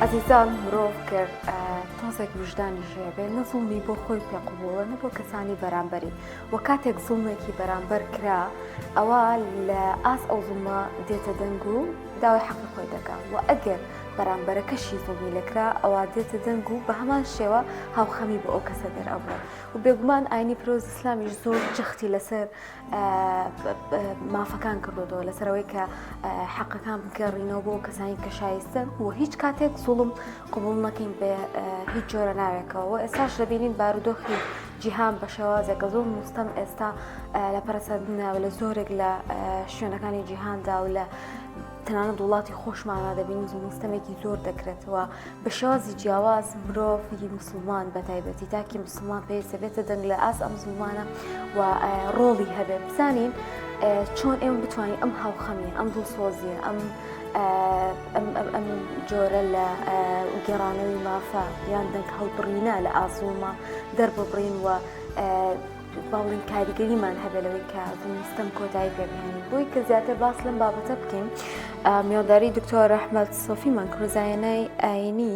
عزیزان مرۆڤ کرد تۆزێک وجدانی ژێبێ نەزوڵمی بۆ خۆی پێقبوڵە نە بۆ کەسانی بەرامبەری وە کاتێک زوڵمێکی بەرامبەر کرا ئەوە لە ئاس ئەو زوڵمە دێتە دەنگ و داوای حەقی خۆی دەکات و ئەگەر بەرامبەرەکەشی زوڵمی لەکرا ئەوە دێتە دەنگ و بە هەمان شێوە هاوخەمی بە ئەو کەسە دەرئەبڕێ و بێگومان ئاینی پیرۆز ئیسلامیش زۆر جەختی لەسەر مافەکان کردوەوە لەسەرەوەی کە حەقەکان بگەڕینەوە بۆ کەسانی کە شایستن و هیچ کاتێک زوڵم قبول نەکەین بە هیچ جۆرە ناوێکەوە ئێستاش دەبینین بارودۆخی جیهان بە شێوازێکە زۆر مستەم ئێستا لە پەرسەندناوە لە زۆرێک لە شوێنەکانی جیهاندا و لە تەنانەت وڵاتی خۆشمانە دەبینین مستەمێکی زۆر دەکرێتەوە بە شێوازی جیاواز مرۆڤی مسلمان بە تایبەتی تاکی مسلمان پێویستە بێتە دەنگ لە ئاس ئەم مسلمانە و ڕۆڵی هەبێت بزانین چۆن ئێمە بتوانین ئەم هاوخەمیە ئەم دڵسۆزیە ئەم جۆرە لە گێڕانەوەی مافە یان دەنگ هەڵبڕینە لە ئازوڵمە دەرببڕین و باڵین کاریگەریمان هەبێ لەوەی کە مستەم کۆتایی پێبێنین بۆی کە زیاتر باس لەم بابەتە بکەین میێوداری دکتۆر ئەحمەد سۆفیمان کرۆزایەنەی ئاینی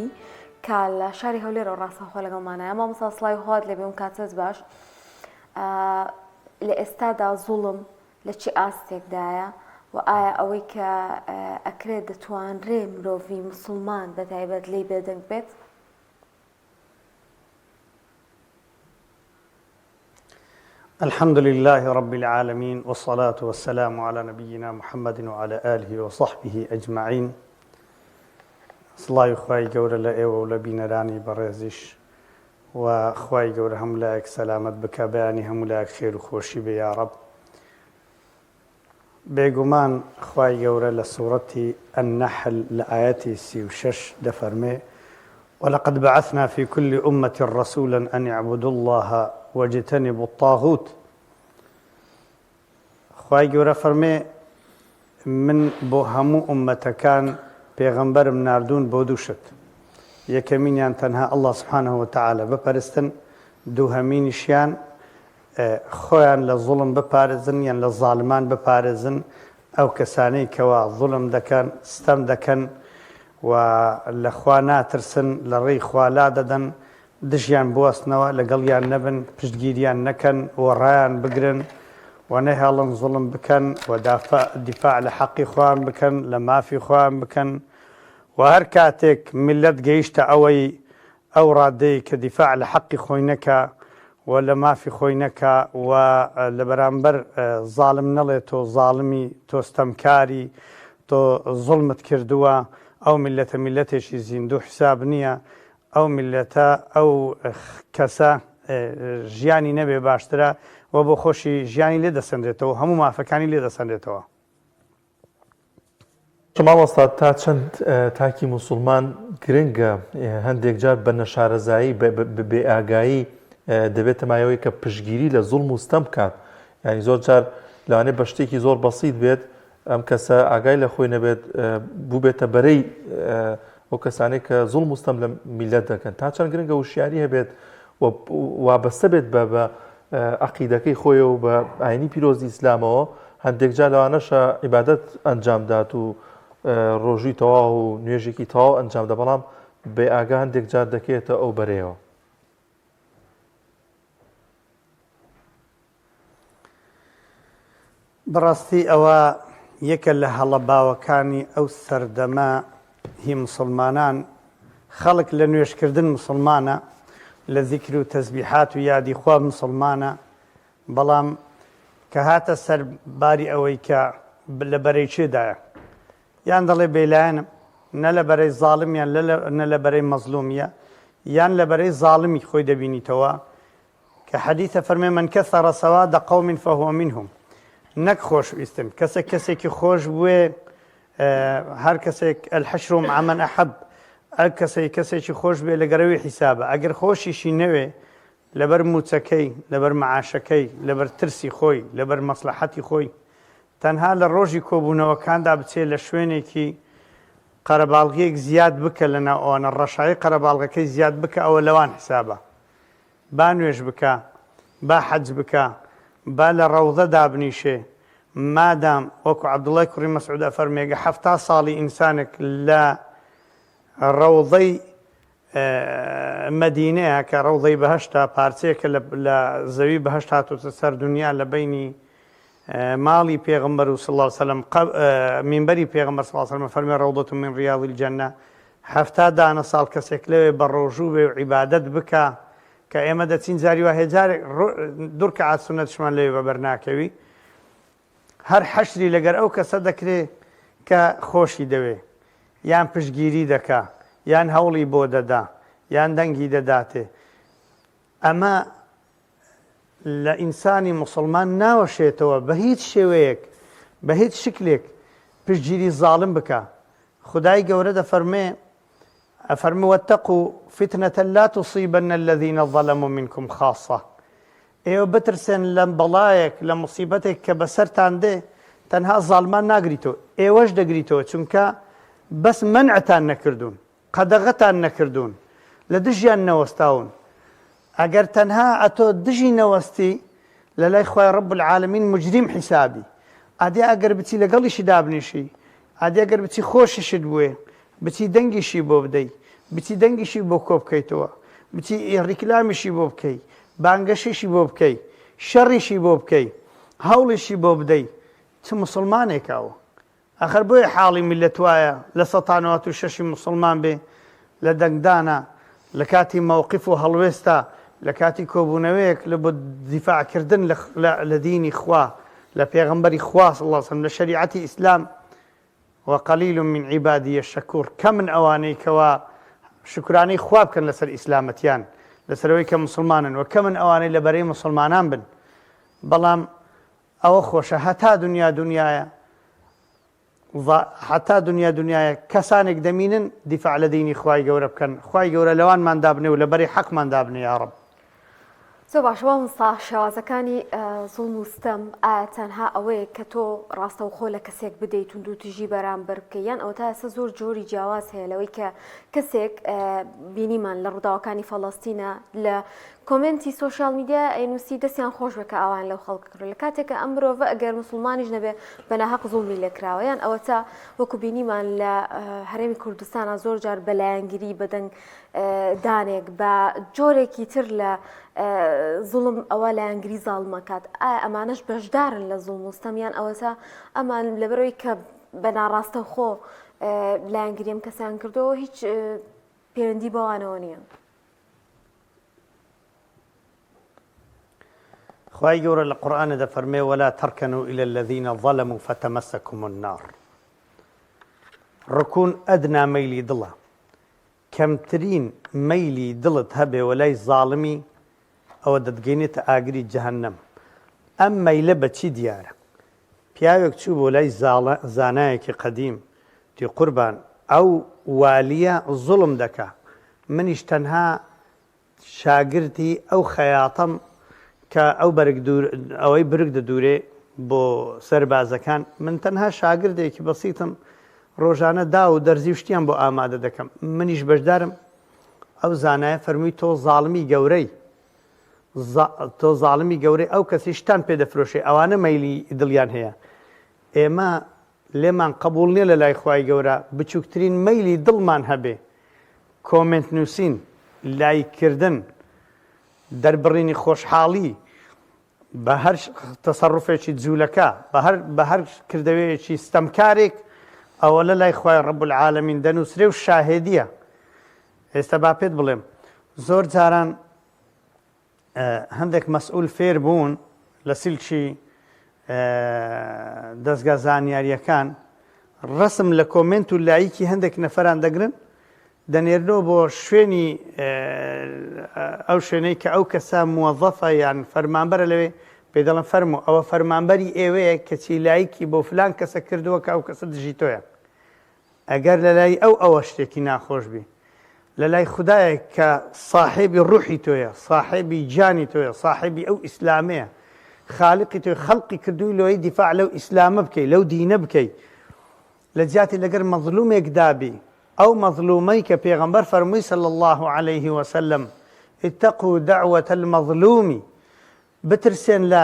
کە لە شاری هەولێرە ڕاستەخۆ لەگەڵمانایە مامۆستا سڵاوی خوات لێبێ و کاتەز باش لە ئێستادا زوڵم لە چی ئاستێکدایە و ئایا ئەوەی کە ئەکرێت دەتوانرێ مرۆڤی موسڵمان بە تایبەت لێی بێدەنگ بێت؟ الحمد لله رب العالمين والصلاة والسلام على نبينا محمد وعلى آله وصحبه أجمعين. صلاة خواي جورة لأيوة ولبينراني برزش وخواي جورة هم لاك سلامت بكباني هم لاك خير وخوشي يا رب. بيقومان خواي جورة لسورة النحل لآياتي 36 دفرمي ولقد بعثنا في كل أمة رسولا أن يعبدوا الله واجتنبوا الطاغوت. خواهي جورا فرمي من بو همو أمتكان پیغمبر مناردون بودوشت يكمين يان تنها الله سبحانه وتعالى بپرستن دو همينشيان خوان لظلم بپارزن يان لظالمان بپارزن او كساني كوا ظلم دكان ستم دكان ولخوانا ترسن لري خوالا ددن دژیان بوەستنەوە لەگەڵیان نەبن پشتگیریان نەکەن وەڕایان بگرن و نەهێڵن زوڵم بکەن و دیفاع لە حەقی خۆیان بکەن لە مافی خۆیان بکەن و هەر کاتێک میلەت گەیشتە ئەوەی ئەو ڕادەیە کە دیفاع لە حەقی خۆی نەکا و لە مافی خۆی نەکا و لە بەرامبەر زاڵم نەڵێت تۆ زاڵمی تۆ ستەمکاری تۆ زوڵمت کردووە ئەو میلەتە میلەتێکی زیندوو حساب نییە ئەو میلەتە ئەو کەسە ژیانی نەبێ باشترە و بۆ خۆشی ژیانی لێ دەسەندرێتەوە هەموو مافەکانی لێ دەسەندرێتەوە. مامۆستا تا چەند تاکی موسڵمان گرنگە هەندێک جار بە نەشارەزایی بێ ئاگایی دەبێتە مایەوەی کە پشتگیری لە زوڵم و ستەم بکات یعنی زۆر جار لەوانێ بە شتێکی زۆر بەسیط بێت ئەم کەسە ئاگای لە خۆی نەبێت بوو بێتە بەرەی ئەو کەسانەی کە زوڵم و ستەم لە میلەت دەکەن تا چەند گرنگە وشیاری هەبێت وابەستە بێت بە عەقیدەکەی خۆی و بە ئاینی پیرۆزی ئیسلامەوە هەندێک جار لەوانەشە عیبادەت ئەنجام دات و ڕۆژی تەواو و نوێژێکی تەواو ئەنجام دە بەڵام بێ ئاگا هەندێک جار دەکێتە ئەو بەرەیەوە. بەڕاستی ئەوە یەکە لە هەڵە باوەکانی ئەو سەردەمە هی مسلمانان خەڵک لە نوێشکردن مسلمانە لە زیکر و تەسبیحات و یادی خوا مسلمانە بەڵام کە هاتە سەر باری ئەوەی کە لە بەرەی چێدایە یان دەڵێ بێلایەنم نە لە بەرەی زاڵم یان نە لە بەرەی مەزلومیە یان لە بەرەی زاڵمی خۆی دەبینیتەوە کە حەدیثە فەرمێ من کەثەرە سەواد قەوم فەهوە منهم نەک خۆشویستن کەسێکی خۆش بوێ هەر کەسێک الحەشر مع من ئەحەب ئەر کەسێکی خۆش بێ لە گەرەوەی حیسابە ئەگەر خۆشیشی نەوێ لەبەر موچەکەی لەبەر مەعاشەکەی لەبەر ترسی خۆی لەبەر مەسلحەتی خۆی تەنها لە ڕۆژی کۆبوونەوەکاندا بچێت لە شوێنێکی قەرەباڵغیەک زیاد بکە لە ناوانە ڕەشایی قەرەباڵغەکەی زیاد بکە ئەوە لەوان حسابە با نوێژ بکە با حەج بکە با لە ڕەوزە دابنیشێ مادام وەکو عەبدوڵای کوڕی مەسعود ئەفەرمێگە 70 ساڵی ئینسانێک لە ڕەوضەی مەدینەیە کە ڕەوضەی بەهەشتا پارچەیەکە لە زەوی بەهەشت هاتووتە سەر دنیا لە بینی ماڵی پێغەمبەر و صلی الله علیه وسلم مینبەری پێغەمبەر صلی الله علیه وسلم فەرمێ ڕەوضەة من ریاض الجەنە 70 دانە ساڵ کەسێک لەوێ بە ڕۆژوو بێ و عیبادەت بکە کە ئێمە دەچین جاری وا هێجارێک دوور کە عاد سونەتشمان لەوێ بەبەر ناکەوی هەر حەشری لەگەر ئەو کەسە دەکرێت کە خۆشی دەوێ یان پشتگیری دەکا یان هەوڵی بۆ دەدا یان دەنگی دەداتێ ئەمە لە ئینسانی مسلمان ناوەشێتەوە بە هیچ شێوەیەک بە هیچ شکلێک پشتگیری زاڵم بکە خدای گەورە دەفەرمێ ئەفەرمێ واتقوا فتنة لا تصيبن الذين ظلموا منكم خاصة ئێوە بترسێن لە بەڵایەک لە مصیبەتێک کە بەسەرتان دێ تەنها زاڵمان ناگریتەوە ئێوەش دەگریتەوە چونکە بەس منعتان نەکردوون قەدەغەتان نەکردوون لە دژیان نەوەستاون ئەگەر تەنها ئەتۆ دژی نەوەستی لە لای خوای ڕەب العالەمین مجریم حیسابی ئادێ ئەگەر بچی لەگەڵیشی دابنیشی ئادێ ئەگەر بچی خۆشیشت بووێ بچی دەنگیشی بۆ بدەی بچی دەنگیشی بۆ کۆ بکەیتەوە بچی ڕیکلامیشی بۆ بکەی بانگەشیشی بۆ بکەی شەڕیشی بۆ بکەی هەوڵیشی بۆ بدەی چ مسلمانێکاوە ئەخەر بۆیە حاڵی میلەت وایە لە 1960 مسلمان بێ لە دەنگدانە لە کاتی مەوقف و هەڵوێستا لە کاتی کۆبوونەوەیەک لە بۆ دیفاعکردن لە دینی خوا لە پێغەمبەری خوا صلی الله علیه وسلم لە شەریعەتی ئیسلام وقلیل من عیبادی الشەکوور کە من ئەوانەی کەوا شکرانەی خوا بکەن لەسەر ئیسلامەتیان لەسەرەوەی کە مسلمانن و کە من ئەوانەی لەبەرەی مسلمانان بن بەڵام ئەوە خۆشە هەتا دنیا دنیاە حتا دنیا دنیاە کەسانێک دەمینن دیفاع لە دینی خوای گەورە بکەن خوای گەورە لەوانمان دابنێ و لەبەری حەقمان دابنێ یا ڕەب زۆر باشەوە مستا شێوازەکانی زوڵم و ستەم ئایا تەنها ئەوەیە کە تۆ ڕاستەوخۆ لە کەسێک بدەیت و تووتژی بەرامبەر بکە یان ئەو تا ئێستا زۆر جۆری جیاواز هەیە لەوەی کە کەسێک بینیمان لە ڕووداوەکانی فەڵەستینە لە کۆمنتی سوۆشیال میدیا ئەینووسی دەستیان خۆش بکە ئەوان لەو خەڵک کرد لە کاتێککە ئەم مرۆڤە ئەگەر مسلمانیش نەبێ بەناحەق زوڵمی لێکراوە یان ئەوە تا وەکو بینیمان لە هەرێمی کوردستانە زۆر جار بەلایەنگیری بەدەنگ دانێک بە جۆرێکی تر لە زوڵم ئەوە لایەنگری زاڵمەکات ئایا ئەمانەش بەشدارن لە زوڵم و ستەمیان ئەوە تا ئەمان لەبەرەوەی کە بەناڕاستە خۆ لایەنگریم کەسیان کردەوە هیچ پەیوەندی بەوانەوە نییە خوای گەورە لە قورئانە دەفەرمێ ولا تركنوا إلى الذين ظلموا فتمسكم النار ڕکوون ئەدنا مەیلی دڵە کەمترین مەیلی دڵت هەبێ وەلای زاڵمی ئەوە دەتگەینێتە ئاگری جەهەنەم ئەم مەیلە بەچی دیارە پیاوێک چوو بۆ لای زانایەکی قەدیم تی قوربان ئەو والیە زوڵم دەکا منیش تەنها شاگردی ئەو خەیاتەم کە ئەوەی برگ دەدورێ بۆ سەربازەکان من تەنها شاگردێکی بەسیتم ڕۆژانە دا و دەرزی شتیان بۆ ئامادە دەکەم منیش بەشدارم ئەو زانایە فەرمووی تۆ زاڵمی گەورەی تۆ زاڵمی گەورەی ئەو کەسی شتان پێدەفرۆشێ ئەوانە مەیلی دڵیان هەیە ئێمە لێمان قبول نییە لە لای خوای گەورە بچووکترین مەیلی دڵمان هەبێ کۆمنت نووسین لایکردن دەربڕینی خۆشحاڵی بە هەر تەسەڕوفێکی جوولەکە بە هەر کردەوەیەکی ستەمکارێک ئەوە لە لای خوای ڕەب العالەمین دەنووسرێ و شاهێدیە ئێستا با پێت بڵێم زۆر جاران هەندێک مەسئول فێر بوون لە سیلکی دەستگا زانیاریەکان ڕسم لە کۆمنت و لایکی هەندێک نەفەران دەگرن دەنێرنەوە بۆ شوێنی ئەو شوێنەی کە ئەو کەسە موەظەفە یان فەرمانبەرە لەوێ پێ دەڵێن فەرموو ئەوە فەرمانبەری ئێوەیە کەچی لایکی بۆ فلان کەسە کردووە کە ئەو کەسە دژی تۆیە ئەگەر لە لای ئەوە شتێکی ناخۆش بی لە لای خوددایە کە ساحێبی ڕوحی تۆیە ساحێبی جانی تۆیە ساحێبی ئەو ئیسلامەیە خاڵقی تۆی خەڵقی کردووی لەوەی دیفاع لەو ئیسلامە بکەی لەو دینە بکەی لە جاتی لەگەر مەظلومێک دابی ئەو مەظلومەی کە پێغەمبەر فەرمووی صلی الله عليه وسلم اتقوا دعوة المظلوم بترسێن لە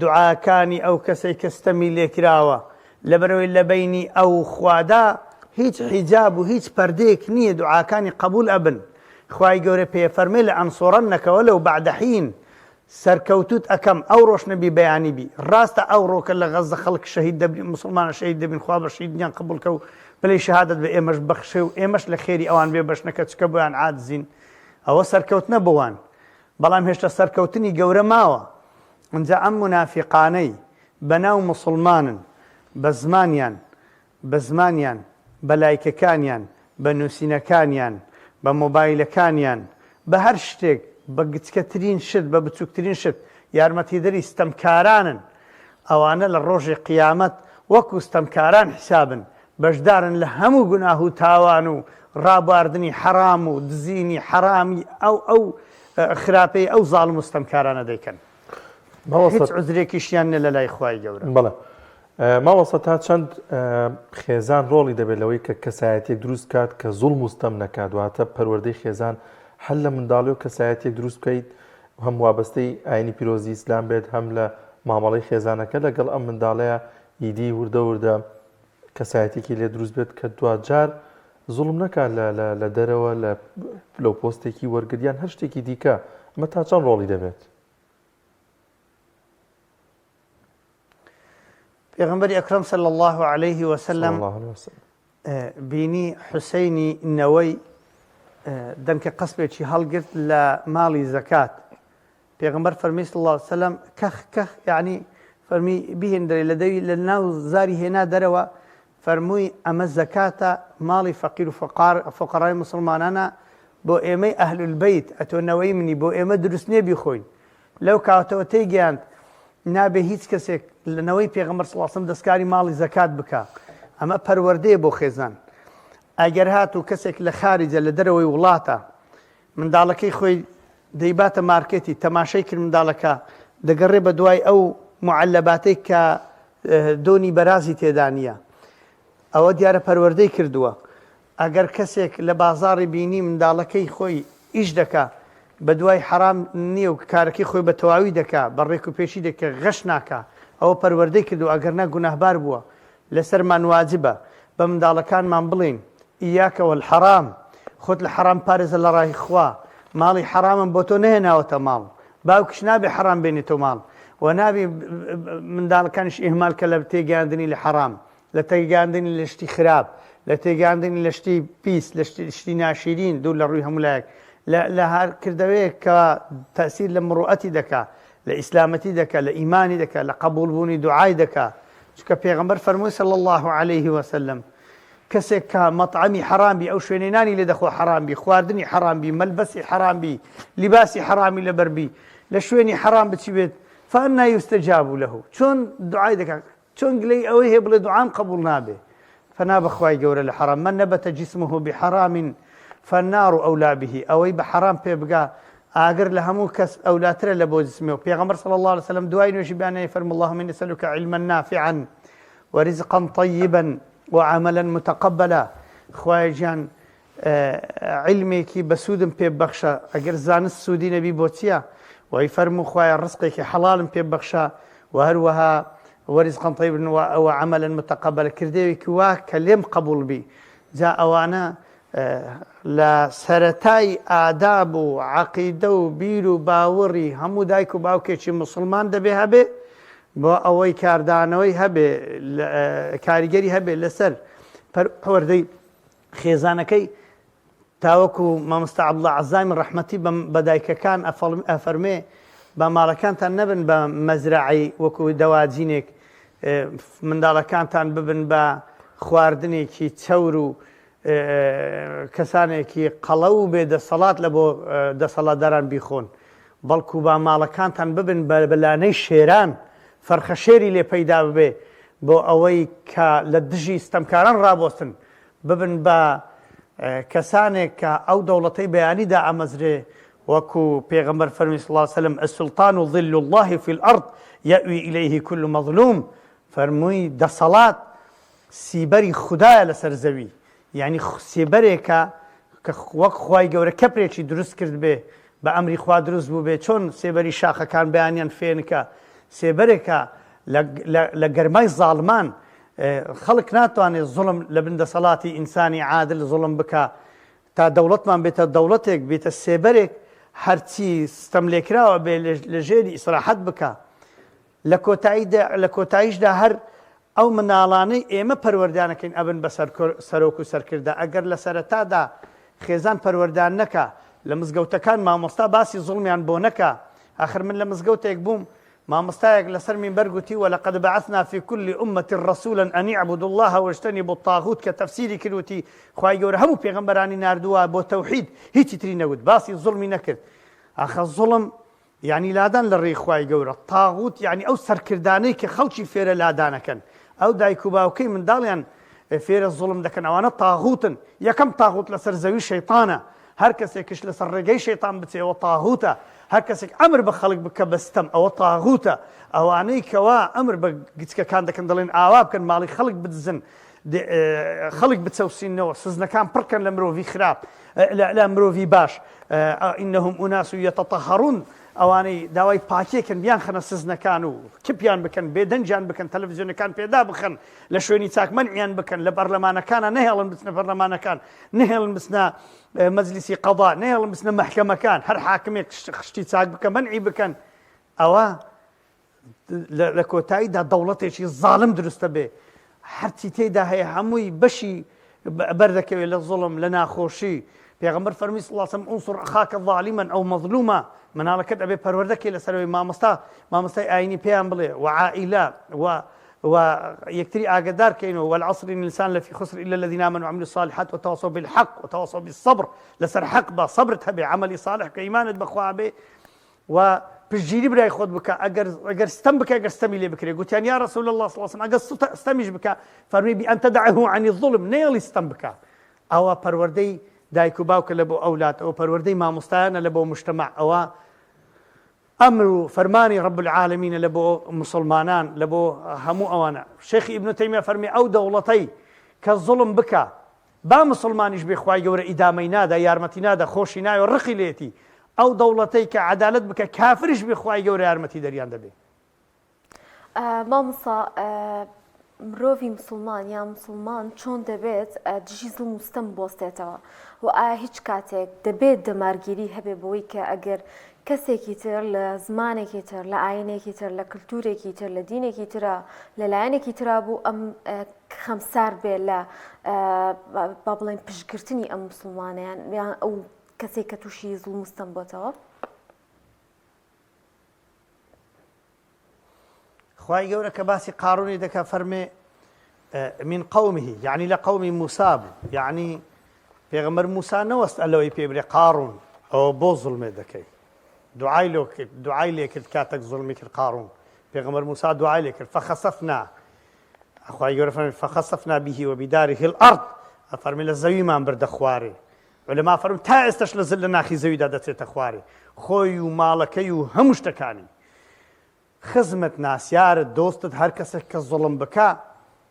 دوعاکانی ئەو کەسەی کە ستەمی لێکراوە لەبەرەوەی لە بینی ئەو خوادا هیچ حیجاب و هیچ پەردەیەک نییە دوعاکانی قبول ئەبن. خوای گەورە پێفەرمێ لە ئەنسۆڕەنەکەوە لەو بەعدەحین سەرکەوتوت ئەەکەم ئەو ڕۆشنەبی بەیانی بی ڕاستە ئەو ڕۆکە لە غەزە خەڵک شەهید دەبین مسلمانە شەهید دەبین خوا بە شەهیدیان قبولکە و بڵێ شەهادەت بە ئێمەش بەخشێ و ئێمەش لە خێری ئەوان بێ بەشنەکە چکە بۆیان عاجزین ئەوە سەرکەوتنە بوان بەڵام هێشتا سەرکەوتنی گەورە ماوە. ئەنجا ئەم منافقانەی بەناو مسلمانن بە زمانیان بە لایکەکانیان بە نووسینەکانیان بە مۆبایلەکانیان بە هەر شتێک بە گچکەترین شت بە بچووکترین شت یارمەتیدەری ستەمکارانن. ئەوانە لە ڕۆژی قیامەت وەکو ستەمکاران حسابن بەشدارن لە هەموو گوناه و تاوان و ڕابواردنی حەرام و دزینی حەرامی ئەو خراپەی ئەو زاڵم و ستەمکارانە دەیکەن. هیچ عوزرێکیشیان لە لای خوای گەورە. بەڵێ ماوەسە تا چەند خێزان ڕۆڵی دەبێت لەوەی کە کەسایەتێک دروست کات کە زوڵم و ستەم نەکات واتە پەروەردەی خێزان هەر لە منداڵی و کەسایەتێک دروست بکەیت هەم وابەستەی ئاینی پیرۆزی ئیسلام بێت هەم لە مامەڵەی خێزانەکە لەگەڵ ئەم منداڵەیە ئیدی وردە کەسایەتێکی لێ دروست بێت کە دوجار زوڵم نەکات لە دەرەوە لەو پۆستێکی وەرگریان هەر شتێکی دیکە ئەمە تا چەند ڕۆڵی دەبێت؟ پێغەمبەری ئەکرەم صلی الله عليه وسلم بینی حوسەینی نەوەی دەنکە قەسبێکی هەڵگرت لە ماڵی زەکات. پێغەمبەر فەرمی صلی الله عليه وسلم کەخ یعنی فەرمی بهێندرێ لە دەوی لە ناو زاری هێنا دەرەوە فەرمووی ئەمە زەکاتە ماڵی فەقیر و فقەڕای مسلمانانە بۆ ئێمەی ئەهل البەیت ئەتۆ نەوەی منی بۆ ئێمە دروست نێ بیخۆین. لەو کاتەوە تێگەیاند نابێ هیچ کەسێک لەنەوەی پێغەمبەر صلی الله عليه وسلم دەستکاری ماڵی زەکات بکە. ئەمە پەروەردەیە بۆ خێزان. ئەگەر هات و کەسێک لە خارجە لە دەرەوەی وڵاتە منداڵەکەی خۆی دەیباتە مارکێتی تەماشای کرد منداڵەکە دەگەڕێ بە دوای ئەو معەلەباتەی کە دۆنی بەرازی تێدا نییە ئەوە دیارە پەروەردەی کردووە. ئەگەر کەسێک لە بازاڕی بینی منداڵەکەی خۆی ئیش دەکا بە دوای حرام نییە و کارەکەی خۆی بە تەواوی دەکا بە ڕێک و پێشی دەکە غەش ناکە ئەوە پەروەردەی کردو ئەگەر نە گوناهبار بووە لەسەرمان واجبە بە منداڵەکانمان بڵین ئیاکە والحەرام خۆت لە حەرام پارێزە لە ڕای خوا ماڵی حەرامم بۆ تۆ نەهێناوەتە ماڵ باوکش نابێ حەرام بێنێتەوە ماڵ و نابێ منداڵەکانیش ئیهمال کە لە تێگەاندنی لە حەرام لە تێگەاندنی لە شتی خراپ لە تێگەاندنی لە شتی پیس لە شتی ناشرین دوور لە ڕووی هەمولایەک لە هەرکردەوەیەک کە تەسیر لە مڕوعەتی دەکا لە ئیسلامەتی دەکا لە ئیمانی دەکا لە قبولبوونی دوعای دەکا چونکە پێغەمبەر فەرمووی صلی الله عليه وسلم کەسێک کە مەطعەمی حەرامبی ئەو شوێنەی لێ دەخۆ حەرامبی خواردنی حەرامبی مەلبەسی حەرامبی لیباسی حەرامی لەبەربی لە شوێنی حەرام بچی بێت فأنا يستجاب له چۆن دوعای دەکات چۆن گلەی ئەوەی هەیە بڵێ دوعام قبول نابێ فنا بەخوای گەورە لە حەرام من نەبەتە جسمه بحەرام فالنار أولى به ئەوەی بە حەرام پێ بگا ئاگر لە هەموو کەس ئەولاترە لە بۆ جسمەوە. پێغەمبەر صلی الله عليه وسلم دوای نوێژی بیانەیە فەرمووی اللهم إني أسألك علما نافعا ورزقا طيبا وعملا متقبلا. خوای گیان علمێکی بەسوودم پێ بەخشە ئەگەر زانست سوودی نەبی بۆ چییە وی فەرموو خوایە ڕزقێکی حەڵالم پێ بەخشە و هەروەها ورزقا طيبا وعملا متقبلا کردێوێکی وا کە لێم قبول بی. جا ئەوانە لە سەرەتای ئاداب و عەقیدە و بیر و باوەڕی هەموو دایک و باوکێکی مسلمان دەبێ هەبێ بۆ ئەوەی کاردانەوەی هەبێ کاریگەری هەبێ لەسەر پەروەردەی خێزانەکەی تاوەکو مامۆستا عەبدوڵڵا عەزامی ڕەحمەتی بە دایکەکان ئەفەرمێ بە ماڵەکانتان نەبن بە مەزرعی وەکو دەواجینێک منداڵەکانتان ببن بە خواردنێکی چەور و کەسانێکی قەڵە و بێ دەسەڵات لە بۆ دەسەڵاتداران بیخۆن بەڵکو با ماڵەکانتان ببن بە بەلانەی شێران فەرخە شێری لێ پەیدا ببێ بۆ ئەوەی کە لە دژی ستەمکاران ڕابۆستن ببن بە کەسانێک کە ئەو دەوڵەتەی بەیانیدا ئەمەزرێ وەکو پێغەمبەر فەرمی صلی الله عليه وسلم السلطان ظل الله في الأرض يأوي إليه كل مظلوم فەرمووی دەسەڵات سیبەری خودایە لەسەر زەوی یعنی سێبەرێکە کە وەک خوای گەورە کەپرێکی دروست کرد بێ بە ئەمری خوا دروست بوو بێ چۆن سێبەری شاخەکان بەیانیان فێنکە سێبەرێکە لە گەرمای زاڵمان خەڵک ناتوانێت زوڵم لە بندەسەڵاتی ئینسانی عادل زوڵم بکە تا دەوڵەتمان بێتە دەوڵەتێک بێتە سێبەرێک هەرچی ستەم لێکراوە بێ لە ژێری ئیسراحەت بکە لە کۆتاییشدا هەر ئەو مناڵانەی ئێمە پەروەردانەکەین ئەبن بە سەرۆک و سەرکردە ئەگەر لە سەرەتادا خێزان پەروەردان نەکە لە مزگەوتەکان مامۆستا باسی زوڵمیان بۆ نەکە ئاخر من لە مزگەوتێک بووم مامۆستایەک لەسەر مینبەر گوتی وەلەقەد بەعەثنا فی کولی ئومەة رەسوولا ئەن اعبدوا الله واجتنبوا الطاغوت کە تەفسیری کردوتی خوای گەورە هەموو پێغەمبەرانی ناردووە بۆ تەوحید هیچی تری نەگوت باسی زوڵمی نەکرد ئاخە زوڵم یعنی لادان لە ڕێی خوای گەورە تاغوت یعنی ئەو سەرکردانەی کە خەڵکی فێرە لادانەکەن ئەو دایک و باوکەی منداڵیان فێرە زوڵم دەکەن ئەوانە تاغوتن یەکەم تاغوت لەسەر زەوی شەیطانە هەر کەسێکش لەسەر ڕێگەی شەیطان بچێەوە تاغوتە هەر کەسێک ئەمر بە خەڵک بکە بەستەم ئەوە تاغوتە ئەوانەی کەوا ئەمر بە گچکەکان دەکەن دەڵێن ئاوا بکەن ماڵی خەڵک بدزن خەڵک بچەوسینەوە سزنەکان پڕکەن لە مرۆڤی خراپ لە مرۆڤی باش ئینەهم ئوناس یەتەطەهەڕون ئەوانەی داوای پاکێکن بیان خەنە سزنەکان و کپیان بکەن بێدەنجیان بکەن تەلەڤیزیۆنەکان پێدا بخەن لە شوێنی چاکمەنعیان بکەن لە بەرلەمانەکانە نەهێڵن بچنە بەرلەمانەکان نەهێڵن بچنە مەجلیسی قەضا نەهێڵن بچنە مەحکەمەکان هەر حاکمێک خشتی چاک بکە مەنعی بکەن ئەوە لە کۆتاییدا دەوڵەتێکی زاڵم دروستە بێ هەرچی تێدا هەیە هەمووی بەشی بەردەکەوێت لە زوڵم لە ناخۆشی پێغەمبەر فەرمی صلی الله علیه و سلم انصر اخاک ظالما او مظلوما مناڵەکەت ئەبێ پەروەردەکەی لەسەرەوەی مامۆستای ئاینی پێیان بڵێ وعائیلا ويكتري أقدار كينو والعصر إن الإنسان لفي خسر إلا الذين آمنوا وعملوا الصالحات وتواصوا بالحق وتواصوا بالصبر لسر حق با صبر تبي عملي صالح كإيمان بخوا به وبجيري براي خود بك أجر استم بك أجر استمي لي بكري قلت يعني يا رسول الله صلى الله عليه وسلم أجر استميج بك فرمي بأن تدعه عن الظلم نيل استم بك أو پروردي دایک و باوکە لە بۆ ئەولاد ئەو پەروەردەی مامۆستایانە لە بۆ مجتەمع ئەوە ئەمر و فەرمانی رب العالمینە لە بۆ مسلمانان لە بۆ هەموو ئەوانە شێخی ئیبن تەیمیە فەرمی ئەو دەوڵەتەی کە زوڵم بکە با مسلمانیش بێ خوای گەورە ئیدامەی نادا یارمەتی نادا خۆشی ناوێ ڕقی لێتی ئەو دەوڵەتەی کە عەدالەت بکە کافریش بێ خوای گەورە یارمەتی دەریان دەبێ مامۆستا مرۆڤی مسلمان یا مسلمان چۆن دەبێت دژی زوڵم و ستەم بۆستێتەوە و ئایا هیچ کاتێک دەبێت دەمارگیری هەبێ بەوەی کە ئەگەر کەسێکی تر لە زمانێکی تر لە ئاینێکی تر لە کللتورێکی تر لە دینێکی ترە لە لایەنێکی ترا بوو ئەم خەمسار بێ لە با بڵێن پشتگرتنی ئەم مسلمانیان یان ئەو کەسێک کە تووشی زوڵم و ستەم بۆتەوە خوای گەورە کە باسی قارونی دەکا فەرمێ من قومه يعني لقوم موسى يعني پێغەمبەر موسا نەوەست ئەلەوەی پێ بڵێ قارون ئەوە بۆ زوڵمێ دەکەی دوعای لێ کرد کاتێک زوڵمی کرد قارون پێغەمبەر موسا دوعای لێ کرد فخسفنا خوای گەورە فەرمێ فخسفنا به وبداره الأرض فەرمێ لە زەویمان بردە خوارێ ولما فەرمێ تا ئێستش لە ناخی زەویدا دەچێتە خوارێ خۆی و ماڵەکەی و هەموو شتەکانی خزمت ناسیارت دۆستت هەر کەسێک کە زوڵم بکە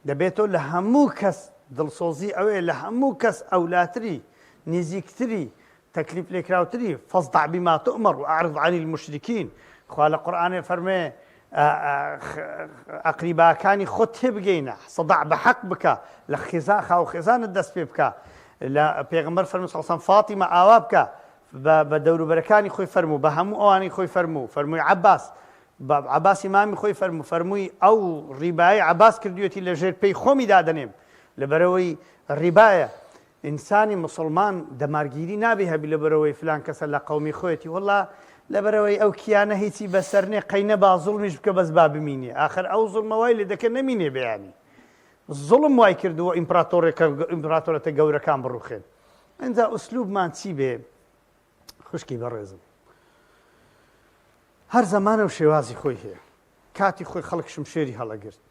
دەبێتەوە لە هەموو کەس دڵسۆزی ئەوەیە لە هەموو کەس ئەولاتری نزیکتری تەکلیف لێکراوتری فەصدع بما تؤمر وأعرض عن المشركين خوا لە قورئانێ فەرمێ ئەقریباکانی خۆت تێبگەینە سەدع بە حەق بکە لە خاو خێزانت دەست پێ بکە لە پێغەمبەر فەرمووی صلی الله علیه و سلم فاتیمە ئاوا بکە بە دەوروبەرەکانی خۆی فەرموو بە هەموو ئەوانەی خۆی فەرمووی عباس ئیمامی خۆی فەرمووی ئەو ڕیبایی عباس کردوێتی لە ژێر پێی خۆمی دادەنێم لەبەرەوەی ڕیبایە ئینسانی مسلمان دەمارگیری نابێ هەبی لەبەرەوەی فلان کەسە لە قەومی خۆیەتی وەڵڵا لەبەرەوەی ئەو کیانە هیچی بەسەر نێ قەینە با زوڵمیش بکە بەس با بمینێ ئاخر ئەو زوڵمەوای لێ دەکە نەمینێ بەیانی زوڵم وای کردووە ئیمپراتۆرەتە گەورەکان بڕوخێن ئەنجا ئوسلوبمان چی بێ خوشکی بەڕێزم هەر زەمانە و شێوازی خۆی هەیە کاتی خۆی خەڵک شمشێری هەڵەگرت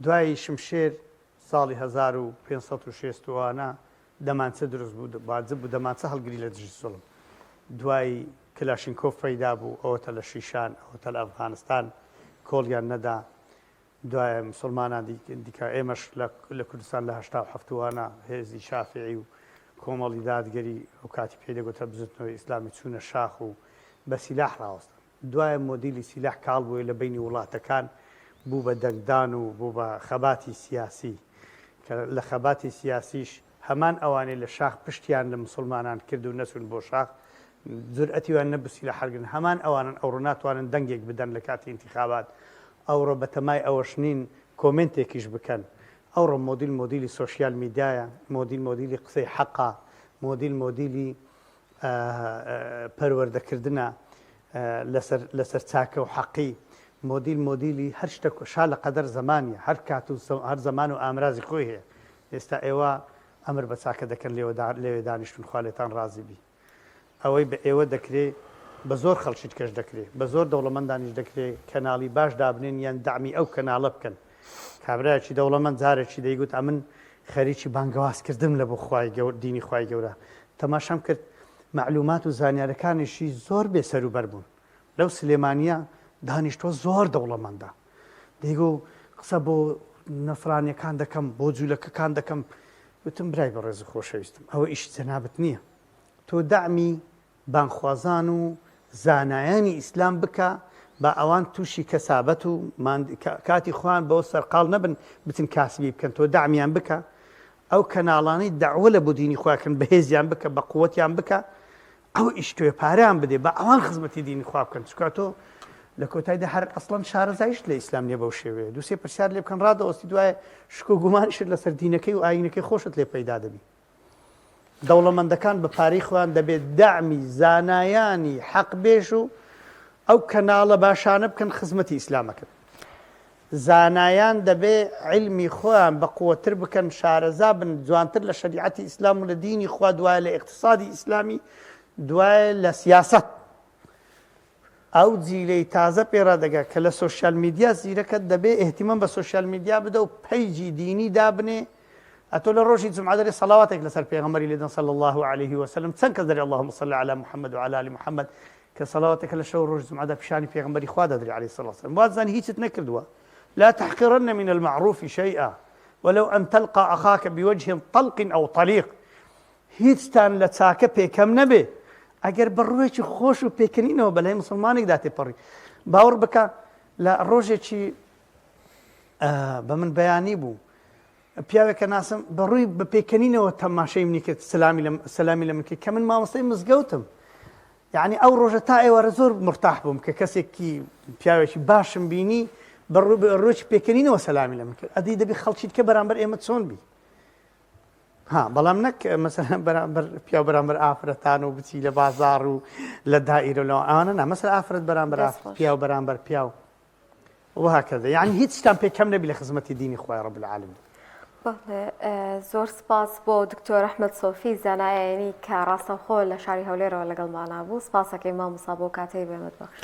دوای شمشێر ساڵی 1560 وانە دەمانچە دروست بوو بازە بوو دەمانچە هەڵگری لە دژی زوڵم دوای کلاشینکۆف پەیدا بوو ئەوەتە لە شیشان ئەوەتە لە ئەفغانستان کۆڵیان نەدا دوایە مسلمانان دیکە ئێمەش لە کوردستان لە 1970 وانە هێزی شافعی و کۆمەڵی دادگەری ئەو کاتی پێ دەگوتە بزوتنەوەی ئیسلامی چوونە شاخ و بە سیلاح ڕاوەستن دوایە مۆدیلی سیلاح کاڵ بووە لە بینی وڵاتەکان بوو بە دەنگدان و بوو بە خەباتی سیاسی کە لە خەباتی سیاسیش هەمان ئەوانەی لە شاخ پشتیان لە مسلمانان کرد و نەچون بۆ شاخ جورئەتیوان نەبووسی لە حەرگن هەمان ئەوانن ئەوڕۆ ناتوانن دەنگێک بدەن لە کاتی انتخابات ئەوڕۆ بە تەمای ئەوەش نین کۆمنتێکیش بکەن ئەوڕۆ مۆدیلی سۆشیال میدیایە مۆدیلی قسەی حەقا مۆدیلی پەروەردەکردنە لەسەر چاکە و حەقی مۆدیلی هەر شتە شا لە قەدەر زمانیە هەر کات و هەر زمان و ئامرازی خۆی هەیە ئێستا ئێوە ئەمر بە چاکە دەکەن لێوێ دانیشتون خوا لێتان ڕازی بی ئەوەی بە ئێوە دەکرێت بە زۆر خەڵکیت کەش دەکرێت بە زۆر دەوڵەمەند دانیش دەکرێت کەناڵی باش دابنێن یان دامی ئەو کەناڵە بکەن کابراایکی دەوڵەمەند جارێکی دەیگوت ئەمن خەریکی بانگەوازکردم لە بۆ دینی خوای گەورە تەماشام کرد معلومات و زانیارەکانیشی زۆر بێسەر و بەر بوون لەو سلێمانیە دانیشتۆ زۆر دەوڵەمەندە دەیگو قسە بۆ نەفرانیەکان دەکەم بۆ جوولەکەکان دەکەم وتم برای بە ڕێز خۆشەویستم ئەوە ئیش جەنابەت نییە تۆ دامی بانخوازان و زانایانی ئیسلام بکە بە ئەوان تووشی کەسابەت و کاتی خۆیان بەوە سەرقاڵ نەبن بتن کاسبی بکەن تۆ دامیان بکە ئەو کەناڵانەی داوە لە بۆ دینی خواکەن بەهێزیان بکە بە قووەتیان بکە ئەو ئیشتوێ پاریان بدێ بە ئەوان خزمەتی دینی خوا بکەن چکە تۆ لە کۆتاییدا هەر ئەسڵەن شارەزایش لە ئیسلام نیە بەو شێوەیە دووسێ پرسیار لێ بکەن ڕادەوەستی دوایە شکۆ گومانیشت لەسەر دینەکەی و ئاینەکەی خۆشت لێ پەیدا دەبی دەوڵەمەندەکان بە پارەی خۆیان دەبێت دامی زانایانی حەقبێژ و ئەو کەناڵە باشانە بکەن خزمەتی ئیسلامەکەن زانایان دەبێ علمی خۆیان بە قووەتر بکەن شارەزا بن جوانتر لە شەریعەتی ئیسلام و لە دینی خوا دوایە لە اقتصادی ئیسلامی دوایە لە سیاست ئەو جیلەی تازە پێڕا دەگات کە لە سۆشیال میدیا زیرەکەت دەبێ احتیمام بە سۆشیال میدیا بدە و پەیجی دینی دابنێ ئەتۆ لە ڕۆژی جمعە دەرێ سەڵاواتێک لەسەر پێغەمبەری لێدەن صلی الله عليه وسلم چەند کەس دەرێ اللهم صل على محمد وعلى آل محمد کە سەڵاواتێکە لە شەو ڕۆژ جمعەدا پیشانی پێغەمبەری خوا دەدرێ عليه الصلاة والسلام وازانی هیچت نەکردووە لا تحقرن من المعروف شيئا ولو أن تلقى أخاك بوجه طلق أو طليق هیچتان لە چاکە پێکەم نەبێ ئەگەر بەڕوویەکی خۆش و پێکەنینەوە بەلای مسلمانێکدا تێپەڕی باوەڕ بکە لە ڕۆژێکی بە من بەیانی بوو پیاوێکە ناسم بەڕووی بە پێکەنینەوە تەماشەی منی کرد سەلامی لە من کرد کە من مامۆستای مزگەوتم یعنی ئەو ڕۆژە تا ئێوەرە زۆر مرتاح بووم کە کەسێکی پیاوێکی باشم بینی بەڕووی پێکەنینەوە سەلامی لە من کرد ئەدی دەبی خەڵکیت کە بەرامبەر ئێمە چۆن بی بەڵام نەک مەسەلەن بەرامبەر پیا بەرامبەر ئافرەتان و بچی لە بازاڕ و لە دائیرە لەوە ئەوانە نا مەسەلەن ئافرەت بەرامبەر پیا و بەرامبەر پیا و وهكذا یعنی هیچ شتان پێکەم نەبی لە خزمەتی دینی خوای رب العالمین بەڵێ زۆر سپاس بۆ دکتۆر ئەحمەد سۆفی زانایانی کە ڕاستەوخۆ لە شاری هەولێرەوە لەگەڵمانە بوو سپاسەکەی مامۆستا بۆ کاتەی بێمت بەخش